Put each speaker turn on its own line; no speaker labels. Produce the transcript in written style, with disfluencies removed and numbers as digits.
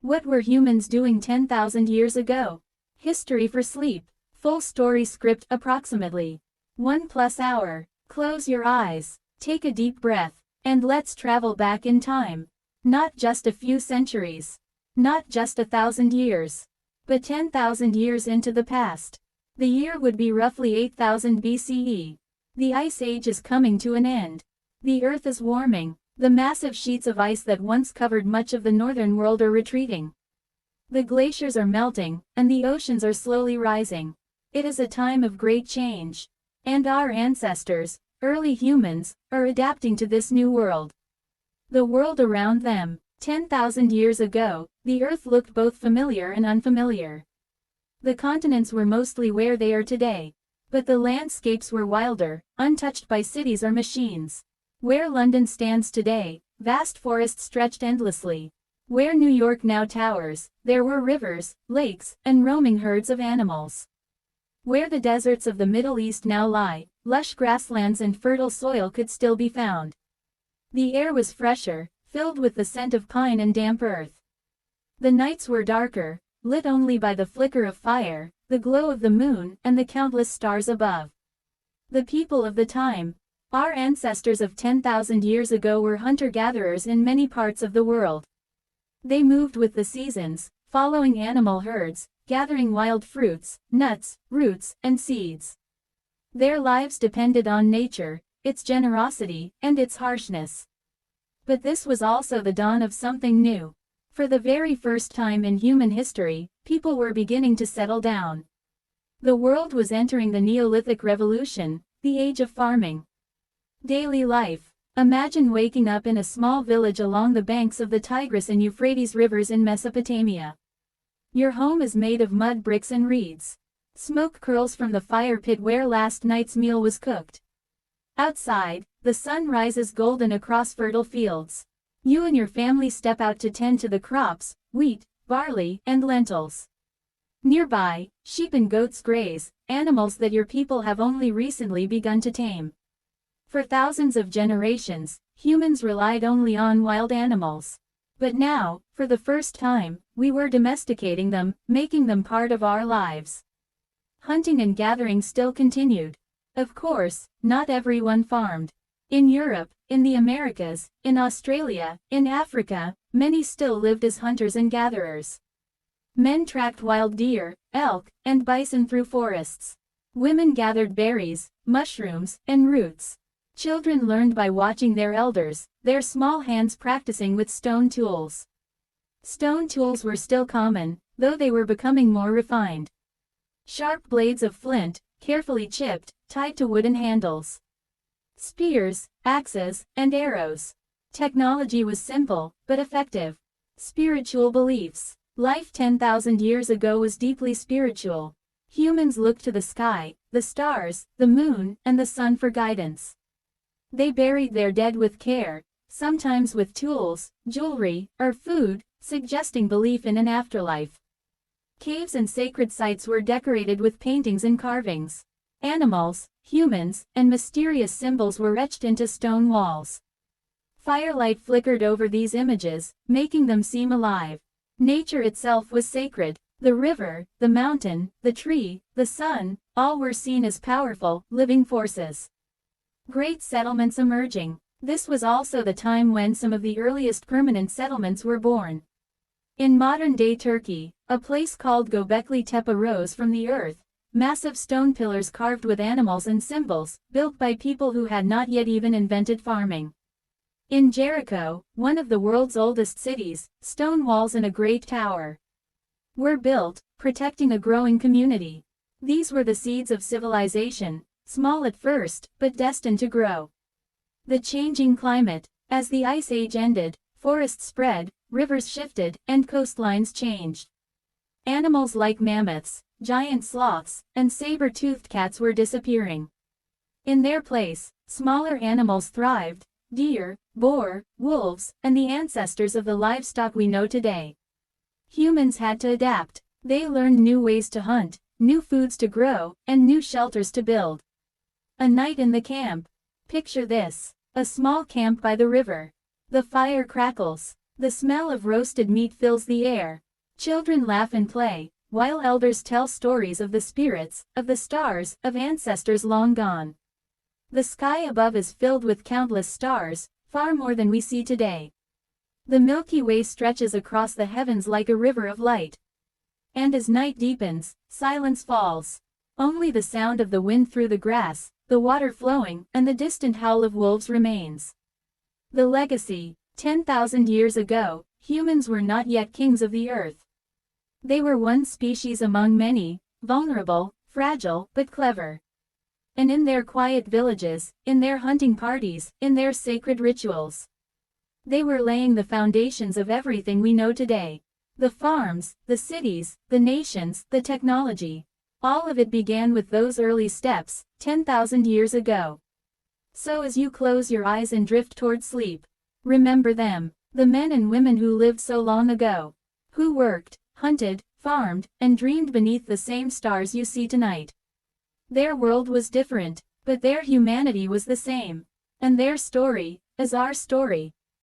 What were humans doing 10,000 years ago? History for sleep. Full story script approximately 1+ hour. Close your eyes, take a deep breath, and let's travel back in time. Not just a few centuries. Not just 1,000 years. But 10,000 years into the past. The year would be roughly 8,000 BCE. The Ice Age is coming to an end. The Earth is warming. The massive sheets of ice that once covered much of the northern world are retreating. The glaciers are melting, and the oceans are slowly rising. It is a time of great change. And our ancestors, early humans, are adapting to this new world. The world around them. 10,000 years ago, the Earth looked both familiar and unfamiliar. The continents were mostly where they are today. But the landscapes were wilder, untouched by cities or machines. Where London stands today, vast forests stretched endlessly. Where New York now towers, there were rivers, lakes, and roaming herds of animals. Where the deserts of the Middle East now lie, lush grasslands and fertile soil could still be found. The air was fresher, filled with the scent of pine and damp earth. The nights were darker, lit only by the flicker of fire, the glow of the moon, and the countless stars above. The people of the time. Our ancestors of 10,000 years ago were hunter-gatherers in many parts of the world. They moved with the seasons, following animal herds, gathering wild fruits, nuts, roots, and seeds. Their lives depended on nature, its generosity, and its harshness. But this was also the dawn of something new. For the very first time in human history, people were beginning to settle down. The world was entering the Neolithic Revolution, the age of farming. Daily life. Imagine waking up in a small village along the banks of the Tigris and Euphrates rivers in Mesopotamia. Your home is made of mud bricks and reeds. Smoke curls from the fire pit where last night's meal was cooked. Outside, the sun rises golden across fertile fields. You and your family step out to tend to the crops, wheat, barley, and lentils. Nearby, sheep and goats graze, animals that your people have only recently begun to tame. For thousands of generations, humans relied only on wild animals. But now, for the first time, we were domesticating them, making them part of our lives. Hunting and gathering still continued. Of course, not everyone farmed. In Europe, in the Americas, in Australia, in Africa, many still lived as hunters and gatherers. Men tracked wild deer, elk, and bison through forests. Women gathered berries, mushrooms, and roots. Children learned by watching their elders, their small hands practicing with stone tools. Stone tools were still common, though they were becoming more refined. Sharp blades of flint, carefully chipped, tied to wooden handles. Spears, axes, and arrows. Technology was simple, but effective. Spiritual beliefs. Life 10,000 years ago was deeply spiritual. Humans looked to the sky, the stars, the moon, and the sun for guidance. They buried their dead with care, sometimes with tools, jewelry, or food, suggesting belief in an afterlife. Caves and sacred sites were decorated with paintings and carvings. Animals, humans, and mysterious symbols were etched into stone walls. Firelight flickered over these images, making them seem alive. Nature itself was sacred. The river, the mountain, the tree, the sun, all were seen as powerful, living forces. Great settlements emerging. This was also the time when some of the earliest permanent settlements were born. In modern-day Turkey, a place called Göbekli Tepe rose from the earth, massive stone pillars carved with animals and symbols, built by people who had not yet even invented farming. In Jericho, one of the world's oldest cities, stone walls and a great tower were built, protecting a growing community. These were the seeds of civilization, small at first, but destined to grow. The changing climate. As the Ice Age ended, forests spread, rivers shifted, and coastlines changed. Animals like mammoths, giant sloths, and saber-toothed cats were disappearing. In their place, smaller animals thrived: deer, boar, wolves, and the ancestors of the livestock we know today. Humans had to adapt. They learned new ways to hunt, new foods to grow, and new shelters to build. A night in the camp. Picture this. A small camp by the river. The fire crackles. The smell of roasted meat fills the air. Children laugh and play, while elders tell stories of the spirits, of the stars, of ancestors long gone. The sky above is filled with countless stars, far more than we see today. The Milky Way stretches across the heavens like a river of light. And as night deepens, silence falls. Only the sound of the wind through the grass, the water flowing, and the distant howl of wolves remains. The legacy: 10,000 years ago, humans were not yet kings of the earth. They were one species among many, vulnerable, fragile, but clever. And in their quiet villages, in their hunting parties, in their sacred rituals, they were laying the foundations of everything we know today. The farms, the cities, the nations, the technology. All of it began with those early steps, 10,000 years ago. So as you close your eyes and drift toward sleep, remember them, the men and women who lived so long ago, who worked, hunted, farmed, and dreamed beneath the same stars you see tonight. Their world was different, but their humanity was the same. And their story is our story.